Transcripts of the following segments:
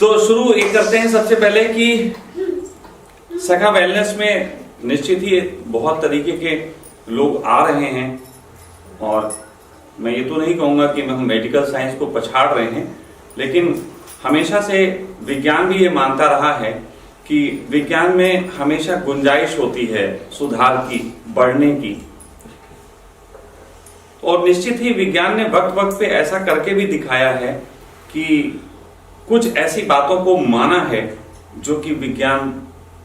तो शुरू ये करते हैं सबसे पहले कि सखा वेलनेस में निश्चित ही बहुत तरीके के लोग आ रहे हैं और मैं ये तो नहीं कहूँगा कि हम मेडिकल साइंस को पछाड़ रहे हैं, लेकिन हमेशा से विज्ञान भी ये मानता रहा है कि विज्ञान में हमेशा गुंजाइश होती है सुधार की, बढ़ने की। और निश्चित ही विज्ञान ने वक्त वक्त पे ऐसा करके भी दिखाया है कि कुछ ऐसी बातों को माना है जो कि विज्ञान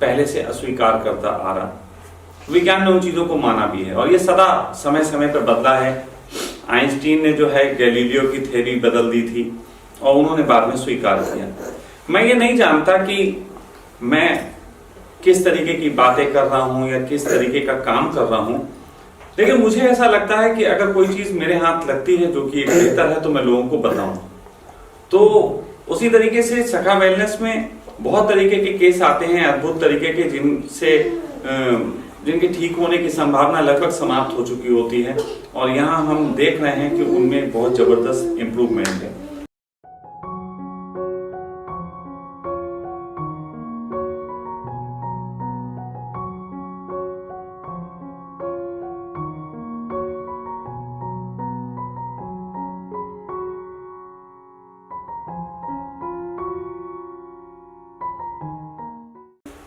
पहले से अस्वीकार करता आ रहा। विज्ञान ने उन चीजों को माना भी है और ये सदा समय समय पर बदला है। आइंस्टीन ने जो है गैलीलियो की थ्योरी बदल दी थी और उन्होंने बाद में स्वीकार किया। मैं ये नहीं जानता कि मैं किस तरीके की बातें कर रहा हूं या किस तरीके का काम कर रहा हूं, लेकिन मुझे ऐसा लगता है कि अगर कोई चीज मेरे हाथ लगती है जो कि बेहतर है तो मैं लोगों को बताऊं। तो उसी तरीके से सखा वेलनेस में बहुत तरीके के केस आते हैं, अद्भुत तरीके के, जिनके ठीक होने की संभावना लगभग समाप्त हो चुकी होती है और यहाँ हम देख रहे हैं कि उनमें बहुत जबरदस्त इम्प्रूवमेंट है।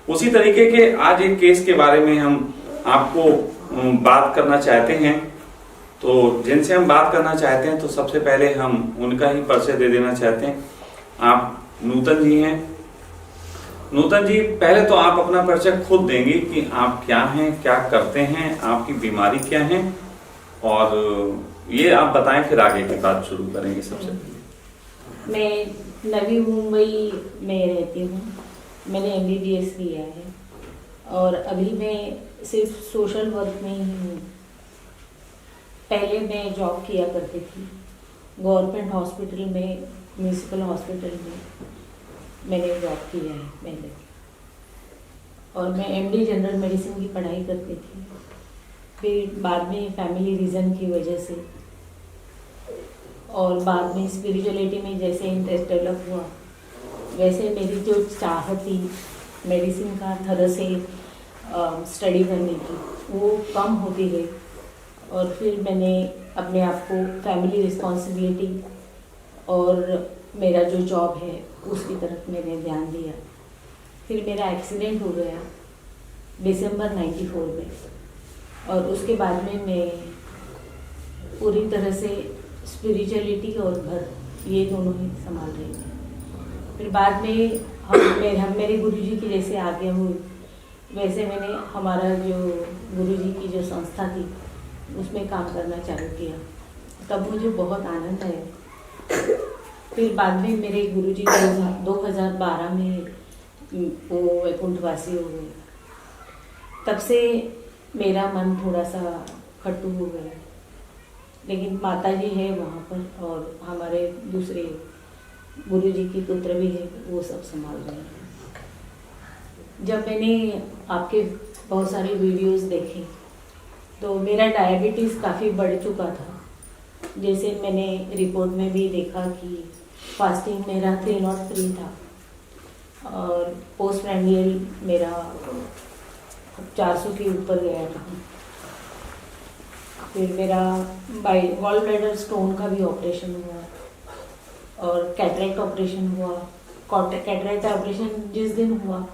उसी तरीके के आज एक केस के बारे में हम आपको बात करना चाहते हैं। तो जिनसे हम बात करना चाहते हैं तो सबसे पहले हम उनका ही परिचय दे देना चाहते हैं। आप नूतन जी हैं। नूतन जी, पहले तो आप अपना परिचय खुद देंगे कि आप क्या हैं, क्या करते हैं, आपकी बीमारी क्या है, और ये आप बताएं, फिर आगे की बात शुरू करेंगे। सबसे पहले मैं नवी मुंबई में रहती हूँ। मैंने MBBS किया है और अभी मैं सिर्फ सोशल वर्क में ही हूँ। पहले मैं जॉब किया करती थी गवर्नमेंट हॉस्पिटल में, म्यूनिसिपल हॉस्पिटल में मैंने जॉब किया है पहले, और मैं MD जनरल मेडिसिन की पढ़ाई करती थी। फिर बाद में फैमिली रीज़न की वजह से और बाद में स्पिरिचुअलिटी में जैसे इंटरेस्ट डेवलप हुआ, वैसे मेरी जो चाह थी मेडिसिन का तरह से स्टडी करने की, वो कम होती गई। और फिर मैंने अपने आप को फैमिली रिस्पॉन्सिबिलिटी और मेरा जो जॉब है उसकी तरफ मैंने ध्यान दिया। फिर मेरा एक्सीडेंट हो गया दिसंबर 94 में, और उसके बाद में मैं पूरी तरह से स्पिरिचुअलिटी और घर ये दोनों ही संभाल रही थी। फिर बाद में हम मेरे गुरुजी की जैसे आगे हुई, वैसे मैंने हमारा जो गुरुजी की जो संस्था थी उसमें काम करना चालू किया। तब मुझे बहुत आनंद आया। फिर बाद में मेरे गुरुजी 2012 में वो वैकुंठवासी हो गए। तब से मेरा मन थोड़ा सा खट्टू हो गया, लेकिन माता जी है वहाँ पर और हमारे दूसरे गुरुजी की पुत्र भी है, वो सब संभाल रहे हैं। जब मैंने आपके बहुत सारे वीडियोस देखे तो मेरा डायबिटीज़ काफ़ी बढ़ चुका था। जैसे मैंने रिपोर्ट में भी देखा कि फास्टिंग मेरा 303 था और पोस्ट प्रैंडियल मेरा 400 के ऊपर गया था। फिर मेरा गॉल ब्लैडर स्टोन का भी ऑपरेशन हुआ और कैटरेक्ट ऑपरेशन हुआ। कैटरेक्ट ऑपरेशन जिस दिन हुआ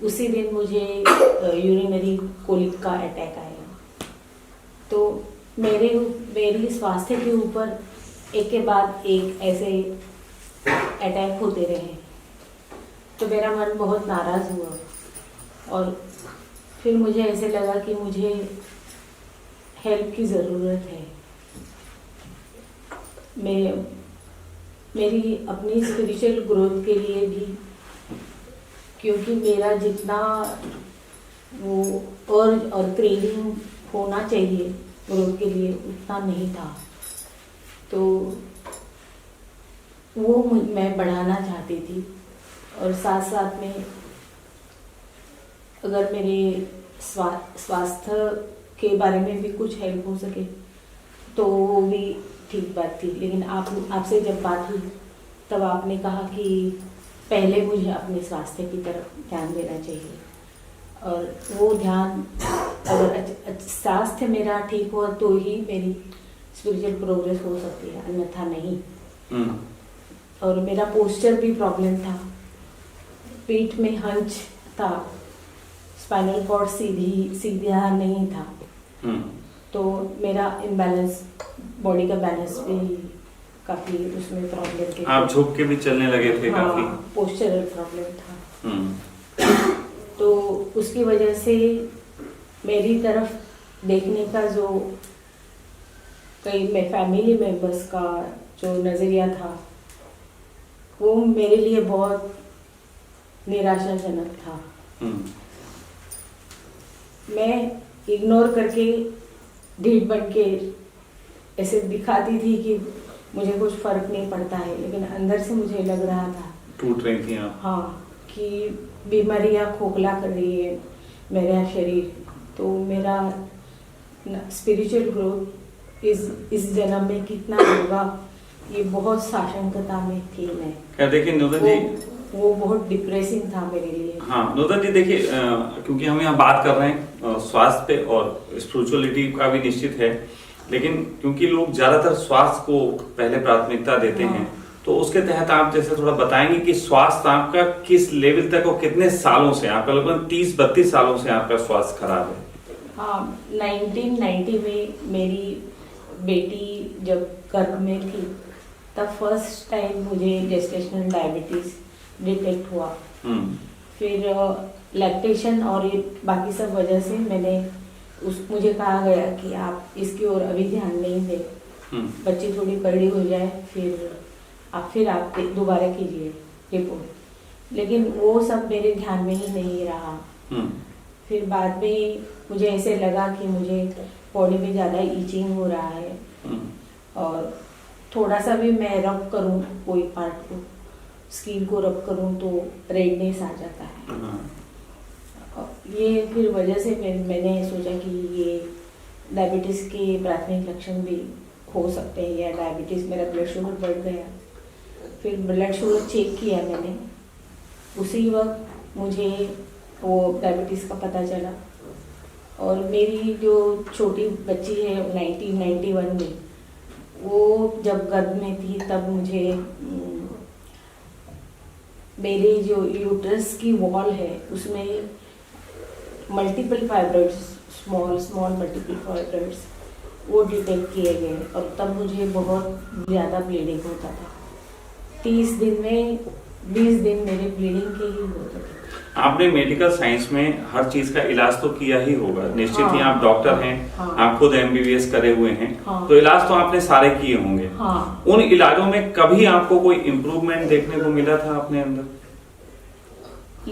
उसी दिन मुझे यूरिनरी कोलिक का अटैक आया। तो मेरी स्वास्थ्य के ऊपर एक के बाद एक ऐसे अटैक होते रहे, तो मेरा मन बहुत नाराज़ हुआ और फिर मुझे ऐसे लगा कि मुझे हेल्प की ज़रूरत है। मेरी अपनी स्पिरिचुअल ग्रोथ के लिए भी, क्योंकि मेरा जितना वो और क्रेविंग होना चाहिए ग्रोथ के लिए उतना नहीं था, तो वो मैं बढ़ाना चाहती थी। और साथ साथ में अगर मेरे स्वास्थ्य के बारे में भी कुछ हेल्प हो सके तो वो भी ठीक बात थी। लेकिन आपसे जब बात हुई तब आपने कहा कि पहले मुझे अपने स्वास्थ्य की तरफ ध्यान देना चाहिए, और वो ध्यान अगर स्वास्थ्य मेरा ठीक हो तो ही मेरी स्पिरिचुअल प्रोग्रेस हो सकती है, अन्यथा नहीं। और मेरा पोस्चर भी प्रॉब्लम था, पीठ में हंच था, स्पाइनल कॉर्ड सीधा नहीं था, तो मेरा इम्बैलेंस, बॉडी का बैलेंस भी काफी उसमें प्रॉब्लम थी। आप झुक के भी चलने लगे थे काफी। पोस्चरल प्रॉब्लम था। तो उसकी वजह से मेरी तरफ देखने का जो कई फैमिली मेंबर्स का जो नज़रिया था वो मेरे लिए बहुत निराशाजनक था। मैं इग्नोर करके ढीठ बन के ऐसे दिखाती थी कि मुझे कुछ फर्क नहीं पड़ता है, लेकिन अंदर से मुझे लग रहा था, टूट रही थी आप। हाँ, कि बीमारियाँ खोखला कर रही है मेरा शरीर। तो मेरा स्पिरिचुअल ग्रोथ इस जन्म में कितना होगा, ये बहुत साशंकता में थी मैं। क्या देखिए नूतन जी, वो बहुत डिप्रेसिंग था मेरे लिए। हाँ नूतन जी, देखिए क्योंकि हम यहाँ बात कर रहे हैं स्वास्थ्य पे और स्पिरिचुअलिटी का भी निश्चित है, लेकिन क्योंकि लोग ज्यादातर स्वास्थ्य को पहले प्राथमिकता देते हैं, तो उसके तहत आप जैसे थोड़ा बताएंगे कि स्वास्थ्य आपका किस लेवल तक और कितने सालों से, आपका लगभग 30-32 सालों से आपका स्वास्थ्य खराब है? हाँ, 1990 में मेरी बेटी जब गर्भ में थी तब फर्स्ट टाइम मुझे जेस्टेशनल डायबिटीज डिटेक्ट हुआ। फिर लैक्टेशन और ये बाकी सब वजह से मुझे कहा गया कि आप इसकी ओर अभी ध्यान नहीं दें, बच्ची थोड़ी बड़ी हो जाए फिर आप दोबारा कीजिए रिपोर्ट। लेकिन वो सब मेरे ध्यान में ही नहीं रहा। फिर बाद में मुझे ऐसे लगा कि मुझे बॉडी में ज़्यादा ईचिंग हो रहा है, और थोड़ा सा भी मैं रब करूँ कोई पार्ट को, स्किन को रब करूँ तो रेडनेस आ जाता है। ये फिर वजह से मैंने सोचा कि ये डायबिटीज़ के प्राथमिक लक्षण भी हो सकते हैं, या डायबिटीज़, मेरा ब्लड शुगर बढ़ गया। फिर ब्लड शुगर चेक किया मैंने, उसी वक्त मुझे वो डायबिटीज़ का पता चला। और मेरी जो छोटी बच्ची है 1991 में, वो जब गर्भ में थी तब मुझे मेरे जो यूट्रस की वॉल है उसमें multiple fibroids, small multiple fibroids वो डिटेक्ट किए गए, और तब मुझे बहुत ज़्यादा ब्लीडिंग होता था। 30 दिन में 20 दिन मेरे ब्लीडिंग के ही होते थे। आपने मेडिकल साइंस में हर चीज का इलाज तो किया ही होगा, निश्चित ही आप डॉक्टर हैं, आप खुद MBBS करे हुए हैं, तो इलाज तो आपने सारे किए होंगे। उन इलाजों में कभी आपको कोई इम्प्रूवमेंट देखने को मिला था अपने अंदर?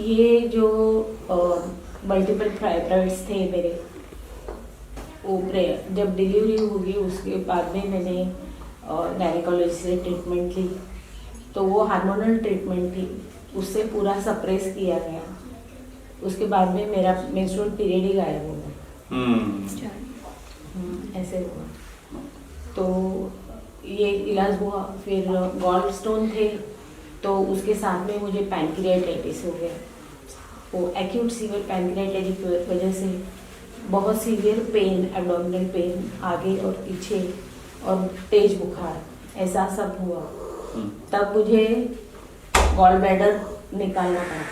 ये जो मल्टीपल फाइब्रॉइड्स थे मेरे, वो जब डिलीवरी होगी उसके बाद में मैंने गायनेकोलॉजिस्ट से ट्रीटमेंट ली, तो वो हार्मोनल ट्रीटमेंट थी, उससे पूरा सप्रेस किया गया। उसके बाद में मेरा मेंस्ट्रुअल पीरियड ही गायब हो गया। ऐसे हुआ, तो ये इलाज हुआ। फिर गॉल स्टोन थे, तो उसके साथ में मुझे पैनक्रियाटाइटिस हो गया। वो एक्यूट सीवियर पैनक्रियाटाइटिस की वजह से बहुत सीवियर पेन, एब्डोमिनल पेन आगे और पीछे, और तेज बुखार, ऐसा सब हुआ। तब मुझे गॉल ब्लैडर निकालना पड़ा,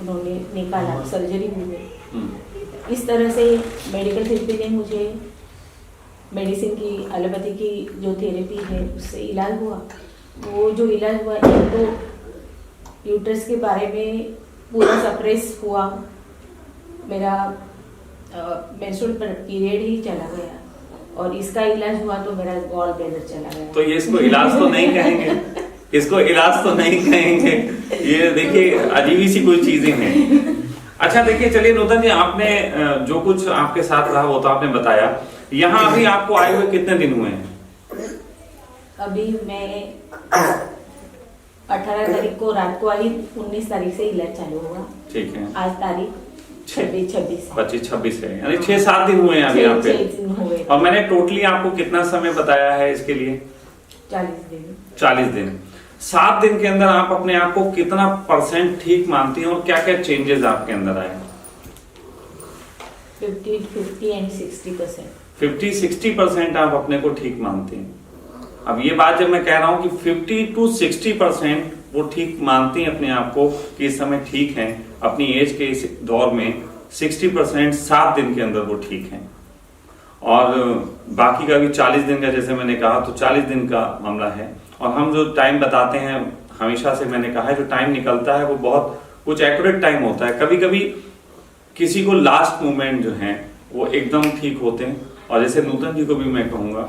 उन्होंने निकाला, सर्जरी हुई गई। इस तरह से मेडिकल थेरेपी ने मुझे मेडिसिन की, एलोपैथी की जो थेरेपी है उससे इलाज हुआ। वो जो इलाज हुआ, एक तो यूट्रस के बारे में पूरा सप्रेस हुआ, मेरा मेंस्ट्रुअल पीरियड ही चला गया, और इसका इलाज हुआ तो मेरा गॉल ब्लैडर चला गया। तो ये इसको इलाज तो नहीं कहेंगे, इसको इलाज तो नहीं कहेंगे, ये देखिए अजीब सी कोई चीजें हैं। अच्छा देखिए, चलिए नूतन जी, आपने जो कुछ आपके साथ रहा वो तो आपने बताया। यहाँ अभी आपको आए हुए कितने दिन हुए हैं? अभी मैं 18 तारीख को रात को आई, 19 तारीख से इलाज चालू हुआ। ठीक है, आज तारीख 25-26 है, यानी 6-7 दिन हुए हैं अभी यहाँ पे। और मैंने टोटली आपको कितना समय बताया है इसके लिए? 40 दिन। 7 दिन के अंदर आप अपने आप को कितना % ठीक मानती हैं और क्या क्या चेंजेस आपके अंदर आए? 50 एंड 60%। 50-60% आप अपने को ठीक मानते हैं। अब ये बात जब मैं कह रहा हूं कि 50 to 60% वो ठीक मानती हैं अपने आप को कि इस समय ठीक हैं, अपनी एज के इस दौर में 60% 7 दिन के अंदर वो ठीक हैं, और बाकी का भी 40 दिन का, जैसे मैंने कहा, तो 40 दिन का मामला है। और हम जो टाइम बताते हैं, हमेशा से मैंने कहा है, जो टाइम निकलता है वो बहुत कुछ एक्यूरेट टाइम होता है। कभी कभी किसी को लास्ट मोमेंट जो है वो एकदम ठीक होते हैं, और जैसे नूतन जी को भी मैं कहूंगा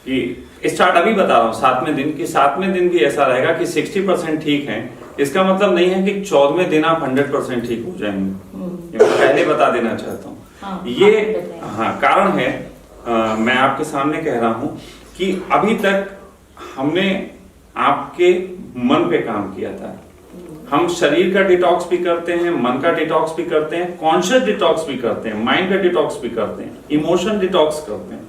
कि स्टार्ट अभी बता रहा हूँ 7वें दिन की, 7वें दिन भी ऐसा रहेगा कि 60% ठीक है। इसका मतलब नहीं है कि 14वें दिन आप 100% ठीक हो जाएंगे, ये मैं पहले बता देना चाहता हूँ। हाँ, ये कारण है, मैं आपके सामने कह रहा हूं कि अभी तक हमने आपके मन पे काम किया था। हम शरीर का डिटॉक्स भी करते हैं, मन का डिटॉक्स भी करते हैं, कॉन्शियस डिटॉक्स भी करते हैं, माइंड का डिटॉक्स भी करते हैं, इमोशन डिटॉक्स करते हैं।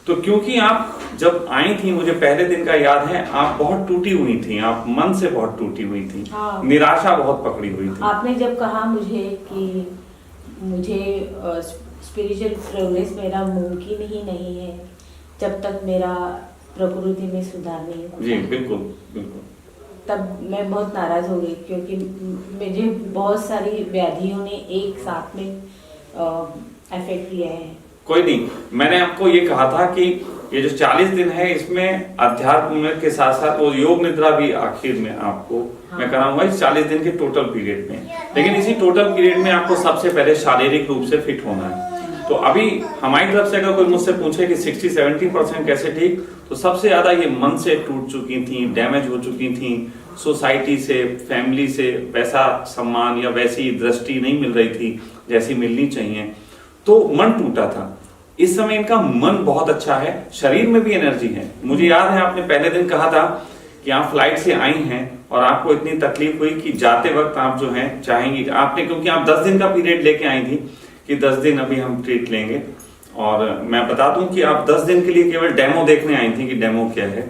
तो क्योंकि आप जब आई थी, मुझे पहले दिन का याद है, आप बहुत टूटी हुई थी, आप मन से बहुत टूटी हुई थी। हाँ। निराशा बहुत पकड़ी हुई थी। आपने जब कहा मुझे कि मुझे स्पिरिचुअल प्रोग्रेस मेरा मुमकिन ही नहीं है जब तक मेरा प्रकृति में सुधार नहीं होता। जी बिल्कुल बिल्कुल। तब मैं बहुत नाराज हो गई, क्योंकि मुझे बहुत सारी व्याधियों ने एक साथ में अफेक्ट किया है। कोई नहीं, मैंने आपको ये कहा था कि ये जो 40 दिन है, इसमें अध्यात्म के साथ साथ वो योग निद्रा भी आखिर में आपको मैं कराऊंगा इस 40 दिन के टोटल पीरियड में। लेकिन इसी टोटल पीरियड में आपको सबसे पहले शारीरिक रूप से फिट होना है। तो अभी हमारी तरफ से अगर कोई मुझसे पूछे कि 60-70% कैसे ठीक, तो सबसे ज्यादा ये मन से टूट चुकी थी, डैमेज हो चुकी थी, सोसाइटी से, फैमिली से वैसा सम्मान या वैसी दृष्टि नहीं मिल रही थी जैसी मिलनी चाहिए, तो मन टूटा था। इस समय इनका मन बहुत अच्छा है, शरीर में भी एनर्जी है। मुझे याद है आपने पहले दिन कहा था कि आप फ्लाइट से आई हैं और आपको इतनी तकलीफ हुई कि जाते वक्त आप जो है चाहेंगी, आपने, क्योंकि आप 10 दिन का पीरियड लेके आई थी कि 10 दिन अभी हम ट्रीट लेंगे। और मैं बता दूं कि आप 10 दिन के लिए केवल डेमो देखने आई थी कि डेमो क्या है,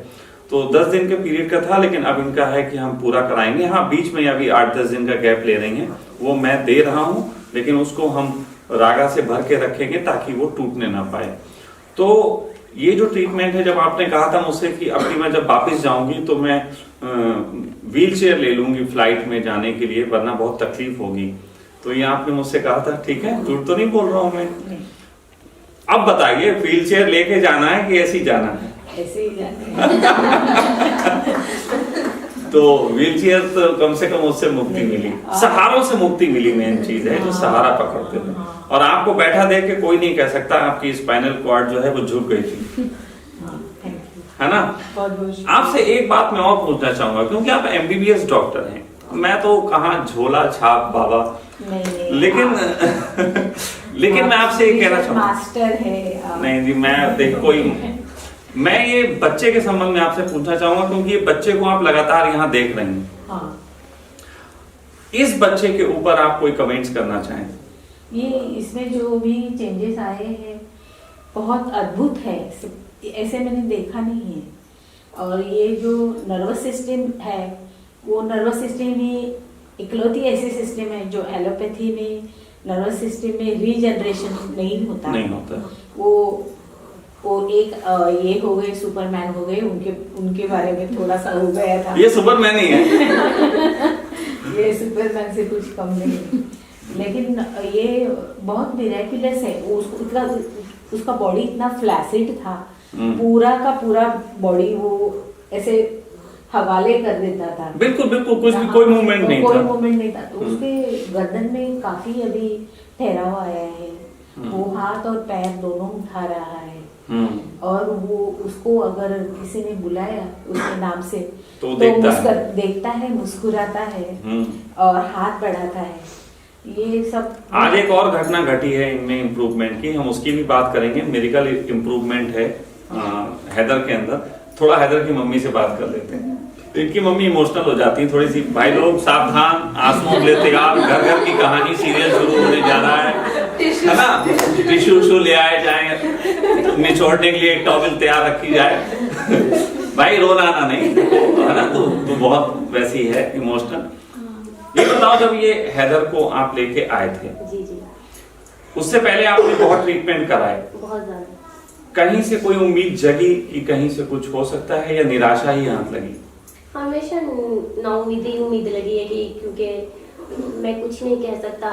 तो 10 दिन के पीरियड का था, लेकिन अब इनका है कि हम पूरा कराएंगे। हाँ, बीच में अभी 8-10 दिन का गैप ले रही हैं, वो मैं दे रहा हूँ, लेकिन उसको हम रागा से भर के रखेंगे ताकि वो टूटने ना पाए। तो ये जो ट्रीटमेंट है, जब आपने कहा था मुझसे कि अब मैं जब वापस जाऊंगी तो मैं व्हील चेयर ले लूंगी फ्लाइट में जाने के लिए, वरना बहुत तकलीफ होगी, तो ये आपने मुझसे कहा था, ठीक है, झूठ तो नहीं बोल रहा हूं मैं। अब बताइए, व्हील चेयर लेके जाना है कि ऐसे ही जाना है? ऐसे ही जाना है। तो व्हील चेयर तो कम से कम उससे मुक्ति मिली, सहारों से मुक्ति मिली, मेन चीज है जो सहारा पकड़ते थे। और आपको बैठा देख के कोई नहीं कह सकता आपकी स्पाइनल कॉर्ड जो है वो झुक गई थी, है ना? आपसे एक बात मैं और पूछना चाहूंगा, क्योंकि आप MBBS डॉक्टर हैं, मैं तो कहाँ झोला छाप बाबा, लेकिन मैं आपसे ये कहना चाहूंगा, मास्टर है नहीं जी, मैं देख कोई, मैं ये बच्चे के संबंध में आपसे पूछना चाहूंगा, क्योंकि ये बच्चे को आप लगातार यहाँ देख रहे हैं। हाँ। इस बच्चे के ऊपर आप कोई कमेंट्स करना चाहें? ये इसमें जो भी चेंजेस आए हैं बहुत अद्भुत है, ऐसे मैंने देखा नहीं है। और ये जो नर्वस सिस्टम है, वो नर्वस सिस्टम ही इकलौती ऐसी सिस्टम है जो एलोपैथी में नर्वस सिस्टम में रीजनरेशन नहीं होता। वो एक ये हो गए, सुपरमैन हो गए, उनके बारे में थोड़ा सा हो गया था। ये सुपरमैन ही है। ये सुपरमैन से कुछ कम नहीं, लेकिन ये बहुत मिरेक्युलस है। उसका बॉडी इतना फ्लैसिड था, पूरा का पूरा बॉडी वो ऐसे हवाले कर देता था। बिल्कुल बिल्कुल, कुछ भी कोई मूवमेंट नहीं था। कोई मूवमेंट नहीं था। तो उसके गर्दन में काफी अभी ठहराव आया है, वो हाथ और पैर दोनों उठा रहा है। और वो उसको अगर किसी ने बुलाया उसके नाम से तो देखता है, मुस्कुराता है और हाथ बढ़ाता है। ये सब आज एक और घटना घटी है इनमें इम्प्रूवमेंट की, हम उसकी भी बात करेंगे। मेडिकल इम्प्रूवमेंट है हैदर के अंदर। थोड़ा हैदर की मम्मी से बात कर लेते हैं। तो इनकी मम्मी इमोशनल हो जाती है थोड़ी सी। भाई लोग सावधान, आंसू लेते आप, घर घर की कहानी सीरियल शुरू होने जा रहा है ना? टिश्यू ले आए जाए, निचोड़ने के लिए एक टॉवल तैयार रखी जाए। भाई रोना आना नहीं, है ना, तू बहुत वैसी है इमोशनल। ये बताओ, जब ये हैदर को आप लेके आए थे, जी जी, उससे पहले आपने बहुत ट्रीटमेंट कराए, बहुत ज्यादा। कहीं से कोई उम्मीद जगी कि कहीं से कुछ हो सकता है, या निराशा ही हाथ लगी? हमेशा नाउम्मीद ही उम्मीद लगी है कि, क्योंकि मैं कुछ नहीं कह सकता।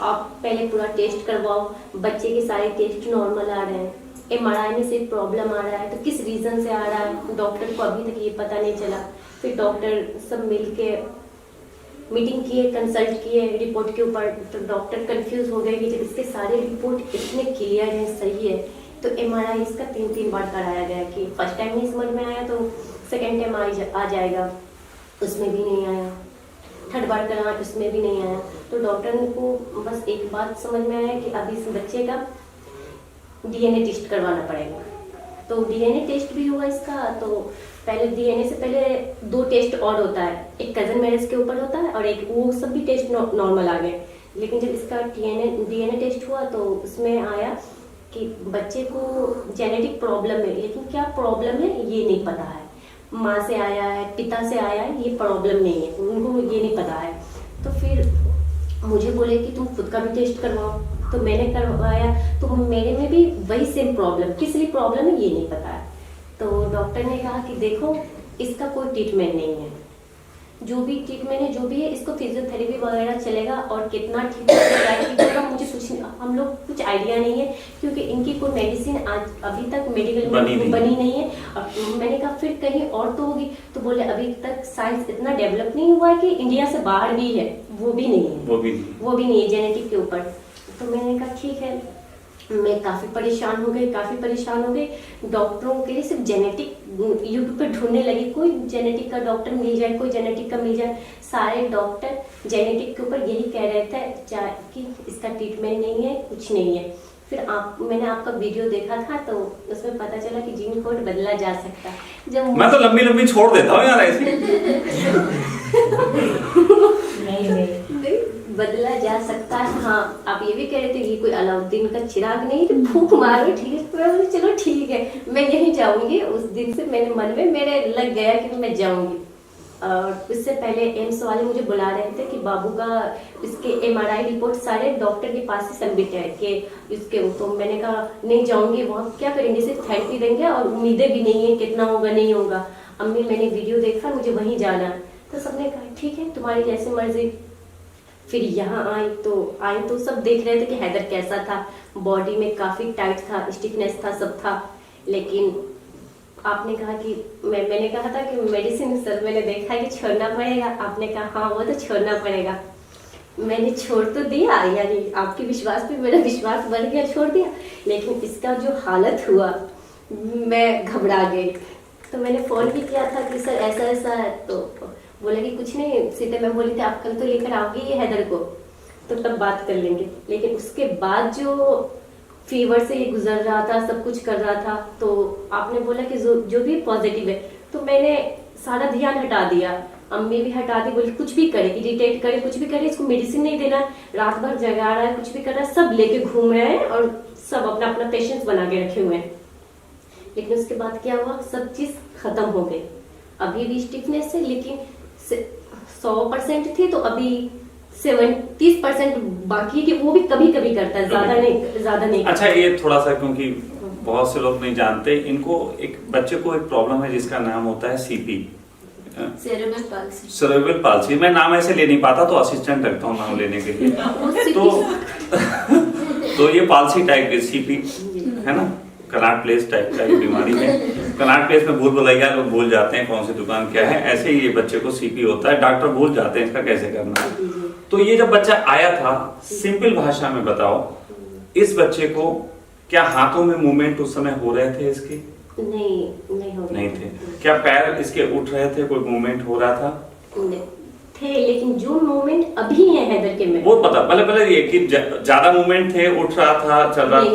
आप पहले पूरा टेस्ट करवाओ, बच्चे के सारे टेस्ट नॉर्मल आ रहे हैं, MRI में सिर्फ प्रॉब्लम आ रहा है, तो किस रीजन से आ रहा है डॉक्टर को अभी तक ये पता नहीं चला। फिर डॉक्टर सब मिलके मीटिंग किए, कंसल्ट किए रिपोर्ट के ऊपर, तो डॉक्टर कंफ्यूज हो गए कि जब इसके सारे रिपोर्ट इतने क्लियर हैं, सही है, तो MRI इसका 3 बार कराया गया कि फर्स्ट टाइम नहीं समझ में आया तो सेकेंड टाइम आ जाएगा, उसमें भी नहीं आया, थर्ड बार करा उसमें भी नहीं आया। तो डॉक्टर को बस एक बात समझ में आया कि अभी इस बच्चे का DNA टेस्ट करवाना पड़ेगा। तो DNA टेस्ट भी हुआ इसका। तो पहले DNA से पहले 2 टेस्ट और होता है, एक कजन मैरिज के ऊपर होता है और एक, वो सब भी टेस्ट नॉर्मल आ गए। लेकिन जब इसका DNA टेस्ट हुआ तो उसमें आया कि बच्चे को जेनेटिक प्रॉब्लम है, लेकिन क्या प्रॉब्लम है ये नहीं पता है। माँ से आया है, पिता से आया है, ये प्रॉब्लम नहीं है, उनको ये नहीं पता है। तो फिर मुझे बोले कि तुम खुद का भी टेस्ट करवाओ, तो मैंने करवाया, तो मेरे में भी वही सेम प्रॉब्लम, किस लिए प्रॉब्लम है ये नहीं पता है। तो डॉक्टर ने कहा कि देखो इसका कोई ट्रीटमेंट नहीं है, जो भी ट्रीटमेंट है जो भी है, इसको फिजियोथेरेपी वगैरह चलेगा, और कितना ठीक होगा मुझे कुछ, हम लोग कुछ आइडिया नहीं है, क्योंकि इनकी कोई मेडिसिन आज अभी तक मेडिकल में बनी नहीं है। और मैंने कहा फिर कहीं और तो होगी, तो बोले अभी तक साइंस इतना डेवलप नहीं हुआ है कि इंडिया से बाहर भी है, वो भी नहीं है, वो भी नहीं है जेनेटिक के ऊपर। तो मैंने कहा ठीक है, मैं काफ़ी परेशान हो गई। डॉक्टरों के लिए सिर्फ जेनेटिक यूट्यूब पे ढूंढने लगी, कोई जेनेटिक का डॉक्टर मिल जाए, कोई जेनेटिक का मिल जाए। सारे डॉक्टर जेनेटिक के ऊपर यही कह रहे थे कि इसका ट्रीटमेंट नहीं है, कुछ नहीं है। फिर मैंने आपका वीडियो देखा था, तो उसमें पता चला कि जीन कोड बदला जा सकता है। जब मैं तो लंबी छोड़ देता हूँ यार ऐसे। नहीं बदला जा सकता है। हाँ, आप ये भी कह रहे थे ये कोई अलाउद्दीन का चिराग नहीं, तो फूंक मारो, ठीक है। तो मैं बोली चलो ठीक है, मैं यहीं जाऊंगी। उस दिन से मेरे मन में मेरे लग गया कि मैं जाऊंगी। और उससे पहले एम्स वाले मुझे बुला रहे थे कि बाबू का इसके MRI रिपोर्ट सारे डॉक्टर के पास से सबमिट है कि इसके, तो मैंने कहा नहीं जाऊंगी, वहाँ क्या करेंगे, सिर्फ थेरेपी देंगे और उम्मीदें भी नहीं है कितना होगा नहीं होगा। अम्मी मैंने वीडियो देखा, मुझे वहीं जाना है। तो सबने कहा ठीक है तुम्हारी जैसी मर्जी। फिर यहाँ आई तो सब देख रहे थे कि हैदर कैसा था, बॉडी में काफ़ी टाइट था, स्टिफनेस था, सब था। लेकिन आपने कहा कि मैंने कहा था कि मेडिसिन सर मैंने देखा है कि छोड़ना पड़ेगा। आपने कहा हाँ वो तो छोड़ना पड़ेगा। मैंने छोड़ तो दिया, यानी आपके विश्वास पे मेरा विश्वास बढ़ गया, छोड़ दिया। लेकिन इसका जो हालत हुआ, मैं घबरा गई। तो मैंने फ़ोन भी किया था कि सर ऐसा ऐसा है, तो बोले कि कुछ नहीं। सीधे मैं बोली थी आप कल तो लेकर आओगे ये हैदर को, तो तब बात कर लेंगे। लेकिन उसके बाद जो फीवर से ये गुजर रहा था, सब कुछ कर रहा था, तो आपने बोला कि जो भी पॉजिटिव है, तो मैंने सारा ध्यान हटा दिया। अम्मी भी हटा दी, बोली कुछ भी करे, इरिटेट करे, कुछ भी करे, इसको मेडिसिन नहीं देना, रात भर जगा रहा है, कुछ भी कर रहा है, सब लेके घूम रहे हैं और सब अपना अपना पेशेंस बना के रखे हुए हैं। लेकिन उसके बाद क्या हुआ, सब चीज खत्म हो गई। अभी भी स्टिफनेस है, लेकिन 100% थी, तो अभी 30% बाकी कि वो भी कभी कभी करता है, ज्यादा नहीं। अच्छा, ये थोड़ा सा, क्योंकि बहुत से लोग नहीं जानते, इनको एक बच्चे को एक प्रॉब्लम है जिसका नाम होता है CP, सेरेब्रल पाल्सी। मैं नाम ऐसे ले नहीं पाता, तो असिस्टेंट रखता हूँ नाम लेने के लिए। तो ये पाल्सी टाइप के CP है ना, कनाट प्लेस टाइप का बीमारी है। कनाट प्लेस में भूल भुलैया लोग भूल जाते हैं कौन सी दुकान क्या है, ऐसे ही ये बच्चे को CP होता है, डॉक्टर भूल जाते हैं इसका कैसे करना है। तो ये जब बच्चा आया था, सिंपल भाषा में बताओ, इस बच्चे को क्या हाथों में मूवमेंट उस समय हो रहे थे इसके? नहीं थे। क्या पैर इसके उठ रहे थे, कोई मूवमेंट हो रहा था? थे, लेकिन जो मूवमेंट अभी है हैदर के में, वो पता पहले ये कि ज्यादा मूवमेंट थे, उठ रहा था, चल रहा था।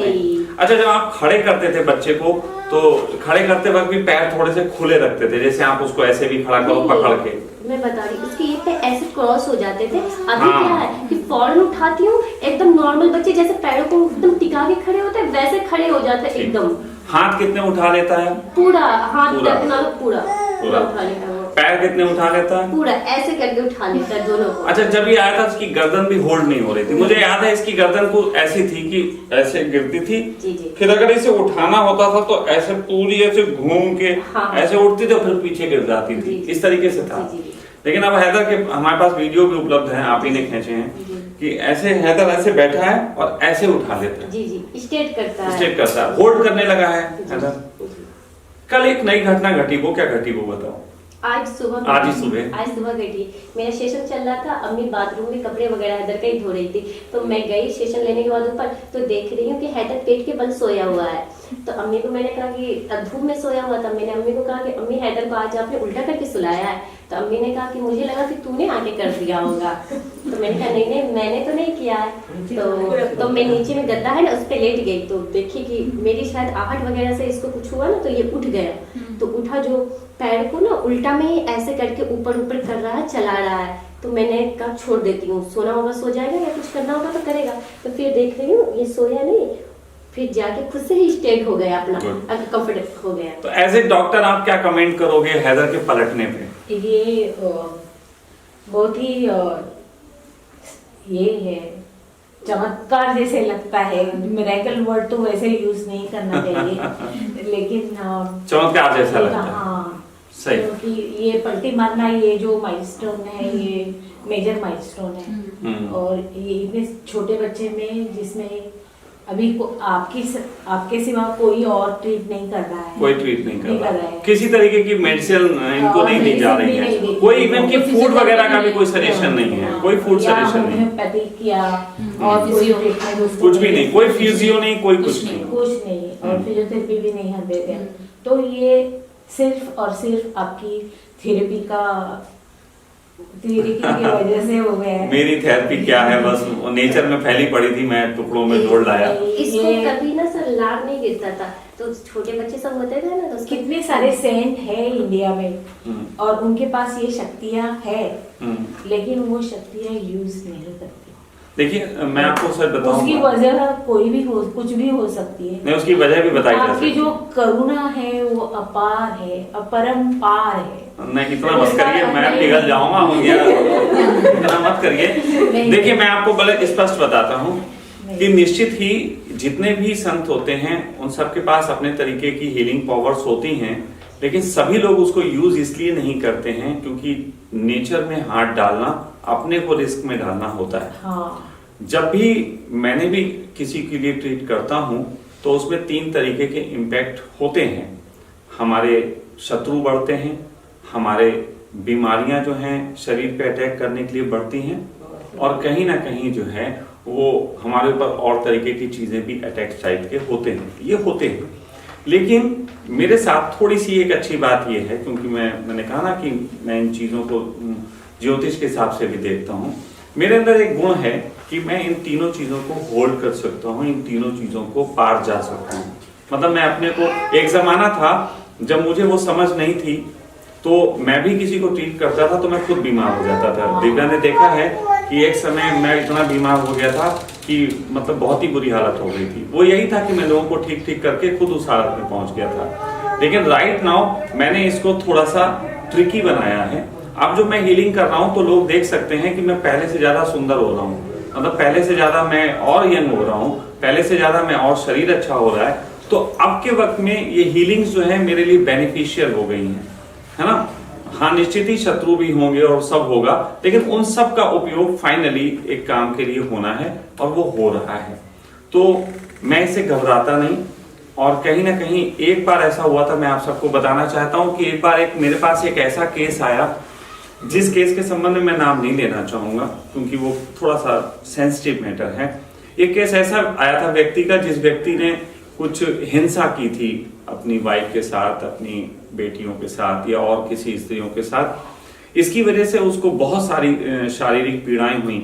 अच्छा, जब आप खड़े करते थे बच्चे को, तो खड़े करते वक्त भी पैर थोड़े से खुले रखते थे, जैसे आप उसको ऐसे भी खड़ा करो पकड़ के? मैं बता रही हूँ, उसके ये पे ऐसे क्रॉस हो जाते थे। अभी क्या है कि फौरन उठाती हूँ, एकदम नॉर्मल बच्चे जैसे पैरों को एकदम टिका के खड़े होते हैं, वैसे खड़े हो जाते हैं एकदम। हाथ कितने उठा लेता है? पूरा हाथ अपना पूरा। पूरा उठा लेता है वो। पैर कितने उठा लेता है? पूरा ऐसे करके उठा लेता है दोनों को। अच्छा, जब ये आया था उसकी गर्दन भी होल्ड नहीं हो रही थी, मुझे याद है इसकी गर्दन को ऐसी थी कि ऐसे गिरती थी, जी जी। फिर अगर इसे उठाना होता था तो ऐसे पूरी ऐसे घूम के हाँ। ऐसे उठती थी और फिर पीछे गिर जाती थी, जी। इस तरीके से था। जी, जी। लेकिन अब हैदर के हमारे पास वीडियो भी उपलब्ध है, आप ही ने खींचे हैं जी। कि ऐसे हैदर ऐसे बैठा है और ऐसे उठा लेता है, जी जी, स्ट्रेट करता है, स्ट्रेट करता है, होल्ड करने लगा है जी, हैदर। जी। कल एक नई घटना घटी, वो क्या घटी वो बताओ। आज सुबह आज सुबह गई थी, मेरा सेशन चल रहा था, अम्मी बाथरूम में कपड़े वगैरह हैदर का ही धो रही थी, तो मैं गई सेशन लेने के बाद ऊपर, तो देख रही हूँ कि हैदर पेट के बल सोया हुआ है। तो अम्मी को मैंने कहा कि धूप में सोया हुआ था, मैंने अम्मी को कहा कि अम्मी हैदर को आज आपने उल्टा करके सुलाया है। तो अम्मी ने कहा कि मुझे लगा कि तूने आके कर दिया होगा। तो मैंने कहा नहीं नहीं, मैंने तो नहीं किया है। तो मैं नीचे में गद्दा है ना, उस पर लेट गई, तो देखी कि मेरी शायद आहट वगैरह से इसको कुछ हुआ ना, तो ये उठ गया। तो उठा, जो पैर को ना उल्टा में ही ऐसे करके ऊपर ऊपर कर रहा है, चला रहा है। तो मैंने कहा छोड़ देती हूँ, सोना होगा सो जाएगा, या कुछ करना होगा तो करेगा। तो फिर देख रही हूँ ये सोया नहीं, फिर जाके खुद से ही स्टेट हो गया, अपना कंफर्ट हो गया। तो एज ए डॉक्टर आप क्या कमेंट करोगे हैदर के पलटने पे? ये बहुत ही ये है, चमत्कार जैसे लगता है। मिरेकल वर्ड तो वैसे यूज नहीं करना चाहिए, लेकिन चमत्कार जैसा लगता है। हाँ सही। क्योंकि ये पलटी मारना, ये जो माइलस्टोन है, ये मेजर माइलस्टोन है। और ये इतने छोटे बच्चे में, जिसमें अभी आपके सिवा कोई और ट्रीट नहीं कर रहा है, कोई ट्रीट नहीं कर रहा है, किसी तरीके की मेडिसिन इनको नहीं दी जा रही है, कोई इवन की फूड वगैरह का भी कोई सजेशन नहीं है, कोई फूड सजेशन नहीं, होम्योपैथिक या और कुछ भी नहीं, कोई फिजियो नहीं, कोई कुछ नहीं, और फिजियोथेरेपी भी नहीं हम देते हैं। तो ये सिर्फ और सिर्फ आपकी थेरेपी की वजह से हो गया है। मेरी थेरेपी क्या है, बस नेचर में फैली पड़ी थी, मैं टुकड़ों में जोड़ लाया। इसको कभी ना सर लार नहीं गिरता था, तो छोटे बच्चे सब होते थे ना, तो कितने सारे सेंट है इंडिया में, और उनके पास ये शक्तियां है, लेकिन वो शक्तियां यूज नहीं करते। देखिए मैं आपको सच बताऊं, उसकी वजह कोई भी हो, कुछ भी हो सकती है। नहीं, उसकी वजह भी बताई जा सकती आपकी जो करुणा है वो अपार है, अपरंपार है। नहीं, इतना मत करिए, मैं पिघल जाऊंगा, इतना मत करिए। देखिए मैं आपको बड़े स्पष्ट बताता हूँ कि निश्चित ही जितने भी संत होते हैं उन सबके पास अपने तरीके की हीलिंग पावर्स होती हैं, लेकिन सभी लोग उसको यूज इसलिए नहीं करते हैं क्योंकि नेचर में हाथ डालना अपने को रिस्क में डालना होता है। हाँ। जब भी मैंने भी किसी के लिए ट्रीट करता हूं तो उसमें 3 तरीके के इम्पैक्ट होते हैं। हमारे शत्रु बढ़ते हैं, हमारे बीमारियां जो हैं शरीर पे अटैक करने के लिए बढ़ती हैं, और कहीं ना कहीं जो है वो हमारे ऊपर और तरीके की चीजें भी अटैक टाइप के होते हैं, ये होते हैं। लेकिन मेरे साथ थोड़ी सी एक अच्छी बात ये है, क्योंकि मैंने कहा ना कि मैं इन चीजों को ज्योतिष के हिसाब से भी देखता हूँ, मेरे अंदर एक गुण है कि मैं इन तीनों चीजों को होल्ड कर सकता हूँ, इन तीनों चीजों को पार जा सकता हूँ। मतलब मैं अपने को, एक जमाना था जब मुझे वो समझ नहीं थी तो मैं भी किसी को ट्रीट करता था तो मैं खुद बीमार हो जाता था। दिव्या ने देखा है कि एक समय मैं इतना बीमार हो गया था कि मतलब बहुत ही बुरी हालत हो गई थी। वो यही था कि मैं लोगों को ठीक करके खुद उस हालत में पहुंच गया था। लेकिन राइट नाउ मैंने इसको थोड़ा सा ट्रिकी बनाया है। अब जो मैं हीलिंग कर रहा हूँ तो लोग देख सकते हैं कि मैं पहले से ज्यादा सुंदर हो रहा हूँ, मतलब पहले से ज्यादा मैं और यंग हो रहा हूँ, पहले से ज्यादा मैं और शरीर अच्छा हो रहा है। तो अब के वक्त में ये हीलिंग्स जो है मेरे लिए बेनिफिशियल हो गई है ना। हाँ, निश्चित ही शत्रु भी होंगे और सब होगा, लेकिन उन सब का उपयोग फाइनली एक काम के लिए होना है और वो हो रहा है। तो मैं इसे घबराता नहीं। और कहीं ना कहीं एक बार ऐसा हुआ था, मैं आप सबको बताना चाहता हूं कि एक बार मेरे पास एक ऐसा केस आया जिस केस के संबंध में मैं नाम नहीं लेना चाहूंगा क्योंकि वो थोड़ा सा सेंसिटिव मैटर है। एक केस ऐसा आया था व्यक्ति का, जिस व्यक्ति ने कुछ हिंसा की थी अपनी वाइफ के साथ, अपनी बेटियों के साथ या और किसी स्त्रियों के साथ। इसकी वजह से उसको बहुत सारी शारीरिक पीड़ाएं हुई।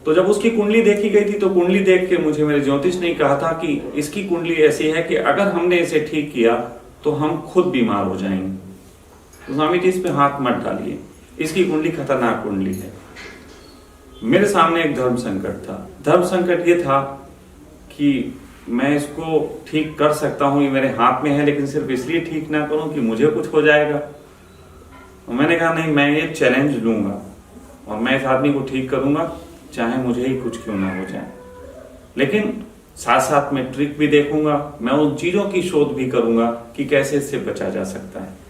तो जब उसकी कुंडली देखी गई थी तो कुंडली देख के मुझे मेरे ज्योतिष ने कहा था कि इसकी कुंडली ऐसी है कि अगर हमने इसे ठीक किया तो हम खुद बीमार हो जाएंगे, तो स्वामी जी इस पे हाथ मत डालिए, इसकी कुंडली खतरनाक कुंडली है। मेरे सामने एक धर्म संकट था। धर्म संकट ये था कि मैं इसको ठीक कर सकता हूं, ये मेरे हाथ में है, लेकिन सिर्फ इसलिए ठीक ना करूं कि मुझे कुछ हो जाएगा। और मैंने कहा नहीं, मैं ये चैलेंज लूंगा और मैं इस आदमी को ठीक करूंगा, चाहे मुझे ही कुछ क्यों ना हो जाए। लेकिन साथ साथ में ट्रिक भी देखूंगा, मैं उन चीजों की शोध भी करूंगा कि कैसे इससे बचा जा सकता है।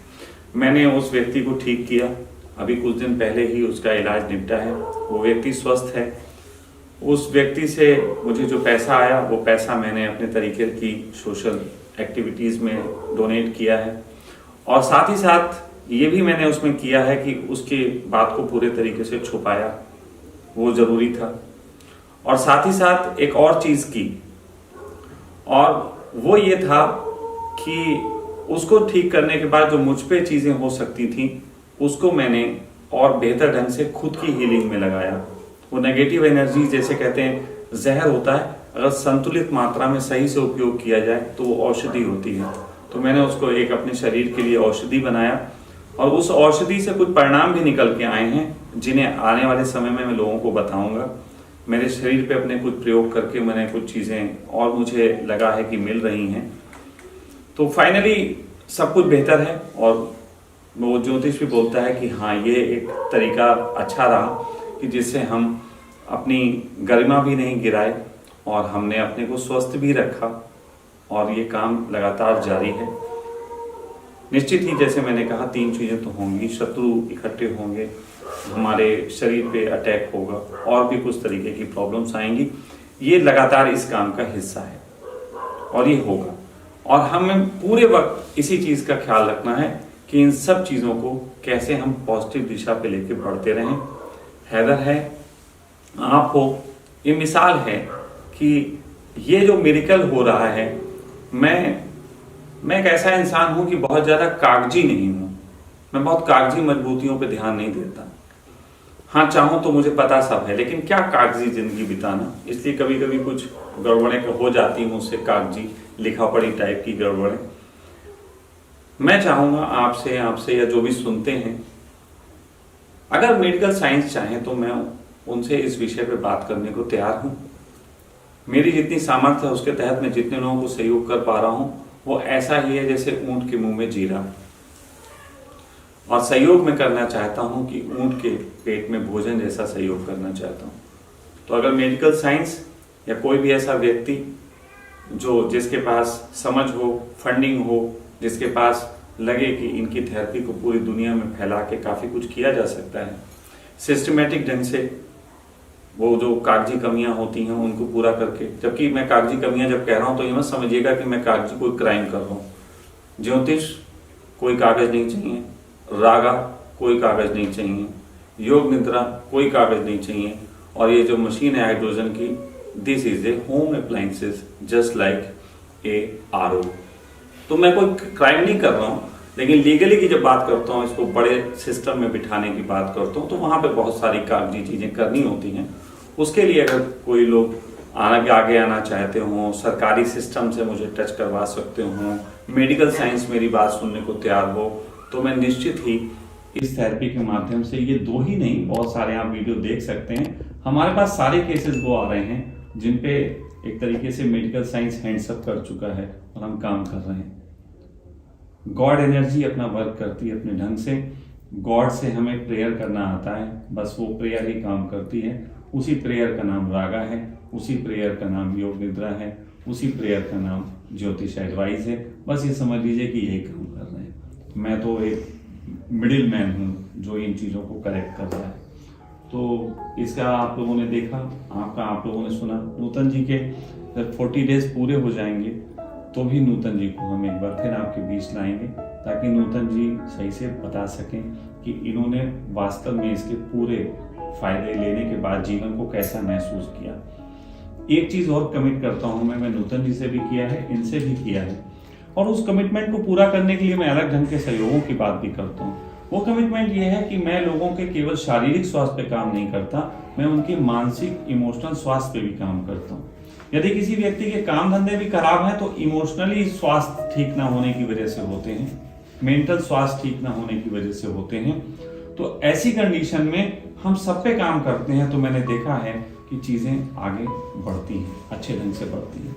मैंने उस व्यक्ति को ठीक किया, अभी कुछ दिन पहले ही उसका इलाज निपटा है, वो व्यक्ति स्वस्थ है। उस व्यक्ति से मुझे जो पैसा आया वो पैसा मैंने अपने तरीके की सोशल एक्टिविटीज़ में डोनेट किया है, और साथ ही साथ ये भी मैंने उसमें किया है कि उसकी बात को पूरे तरीके से छुपाया, वो ज़रूरी था। और साथ ही साथ एक और चीज़ की, और वो ये था कि उसको ठीक करने के बाद जो मुझ पे चीज़ें हो सकती थी उसको मैंने और बेहतर ढंग से खुद की हीलिंग में लगाया। वो नेगेटिव एनर्जी, जैसे कहते हैं जहर होता है, अगर संतुलित मात्रा में सही से उपयोग किया जाए तो वो औषधि होती है। तो मैंने उसको एक अपने शरीर के लिए औषधि बनाया, और उस औषधि से कुछ परिणाम भी निकल के आए हैं जिन्हें आने वाले समय में मैं लोगों को बताऊंगा। मेरे शरीर पे अपने कुछ प्रयोग करके मैंने कुछ चीज़ें और मुझे लगा है कि मिल रही हैं। तो फाइनली सब कुछ बेहतर है, और वो ज्योतिष भी बोलता है कि हाँ, ये एक तरीका अच्छा रहा कि जिससे हम अपनी गरिमा भी नहीं गिराए और हमने अपने को स्वस्थ भी रखा, और ये काम लगातार जारी है। निश्चित ही जैसे मैंने कहा 3 चीज़ें तो होंगी, शत्रु इकट्ठे होंगे, हमारे शरीर पे अटैक होगा, और भी कुछ तरीके की प्रॉब्लम्स आएंगी। ये लगातार इस काम का हिस्सा है और ये होगा, और हमें पूरे वक्त इसी चीज़ का ख्याल रखना है कि इन सब चीज़ों को कैसे हम पॉजिटिव दिशा पे लेके बढ़ते रहें। हैदर है, आप हो, ये मिसाल है कि ये जो मिरेकल हो रहा है, मैं एक ऐसा इंसान हूं कि बहुत ज़्यादा कागजी नहीं हूं। मैं बहुत कागजी मजबूतियों पे ध्यान नहीं देता। हाँ, चाहूँ तो मुझे पता सब है, लेकिन क्या कागजी जिंदगी बिताना, इसलिए कभी कभी कुछ गड़बड़ें हो जाती मुझसे, कागजी लिखा पढ़ी टाइप की गड़बड़ें। मैं चाहूँगा आपसे या जो भी सुनते हैं, अगर मेडिकल साइंस चाहें तो मैं उनसे इस विषय पे बात करने को तैयार हूँ। मेरी जितनी सामर्थ्य है उसके तहत मैं जितने लोगों को सहयोग कर पा रहा हूँ वो ऐसा ही है जैसे ऊंट के मुंह में जीरा, और सहयोग मैं करना चाहता हूँ कि ऊंट के पेट में भोजन जैसा सहयोग करना चाहता हूँ। तो अगर मेडिकल साइंस या कोई भी ऐसा व्यक्ति जिसके पास समझ हो, फंडिंग हो, जिसके पास लगे कि इनकी थेरेपी को पूरी दुनिया में फैला के काफ़ी कुछ किया जा सकता है, सिस्टमेटिक ढंग से वो जो कागजी कमियां होती हैं उनको पूरा करके, जबकि मैं कागजी कमियां जब कह रहा हूं तो ये मत समझिएगा कि मैं कागजी कोई क्राइम कर रहा हूं। ज्योतिष कोई कागज नहीं चाहिए, रागा कोई कागज नहीं चाहिए, योग निद्रा कोई कागज नहीं चाहिए, और ये जो मशीन है हाइड्रोजन की, this is a home appliances just like a RO. तो मैं कोई क्राइम नहीं कर रहा हूँ, लेकिन लीगली की जब बात करता हूँ, इसको बड़े सिस्टम में बिठाने की बात करता हूँ, तो वहाँ पे बहुत सारी कागजी चीज़ें करनी होती हैं। उसके लिए अगर कोई लोग आगे आना चाहते हों, सरकारी सिस्टम से मुझे टच करवा सकते हों, मेडिकल साइंस मेरी बात सुनने को तैयार हो, तो मैं निश्चित ही इस थेरेपी के माध्यम से, ये 2 ही नहीं, बहुत सारे आप वीडियो देख सकते हैं, हमारे पास सारे केसेस वो आ रहे हैं जिन पे एक तरीके से मेडिकल साइंस हैंड्सअप कर चुका है और हम काम कर रहे हैं। गॉड एनर्जी अपना वर्क करती है अपने ढंग से। गॉड से हमें प्रेयर करना आता है, बस वो प्रेयर ही काम करती है। उसी प्रेयर का नाम रागा है, उसी प्रेयर का नाम योग निद्रा है, उसी प्रेयर का नाम ज्योतिष एडवाइस है। बस ये समझ लीजिए कि यही काम कर रहे हैं। मैं तो एक मिडिल मैन हूँ जो इन चीज़ों को करेक्ट कर रहा है। तो इसका आप लोगों ने देखा, आप लोगों ने सुना। नूतन जी के जब 40 डेज पूरे हो जाएंगे तो भी नूतन जी को हम एक बार फिर आपके बीच लाएंगे, ताकि नूतन जी सही से बता सकें कि इन्होंने वास्तव में इसके पूरे फायदे लेने के बाद जीवन को कैसा महसूस किया। एक चीज और कमिट करता हूं मैं नूतन जी से भी किया है, इनसे भी किया है, और उस कमिटमेंट को पूरा करने के लिए मैं अलग ढंग के सहयोगों की बात भी करता हूँ। वो कमिटमेंट ये है कि मैं लोगों के केवल शारीरिक स्वास्थ्य पे काम नहीं करता, मैं उनके मानसिक इमोशनल स्वास्थ्य पे भी काम करता हूँ। यदि किसी व्यक्ति के काम धंधे भी खराब हैं तो इमोशनली स्वास्थ्य ठीक ना होने की वजह से होते हैं, मेंटल स्वास्थ्य ठीक ना होने की वजह से होते हैं। तो ऐसी कंडीशन में हम सब पे काम करते हैं, तो मैंने देखा है कि चीजें आगे बढ़ती हैं, अच्छे ढंग से बढ़ती हैं।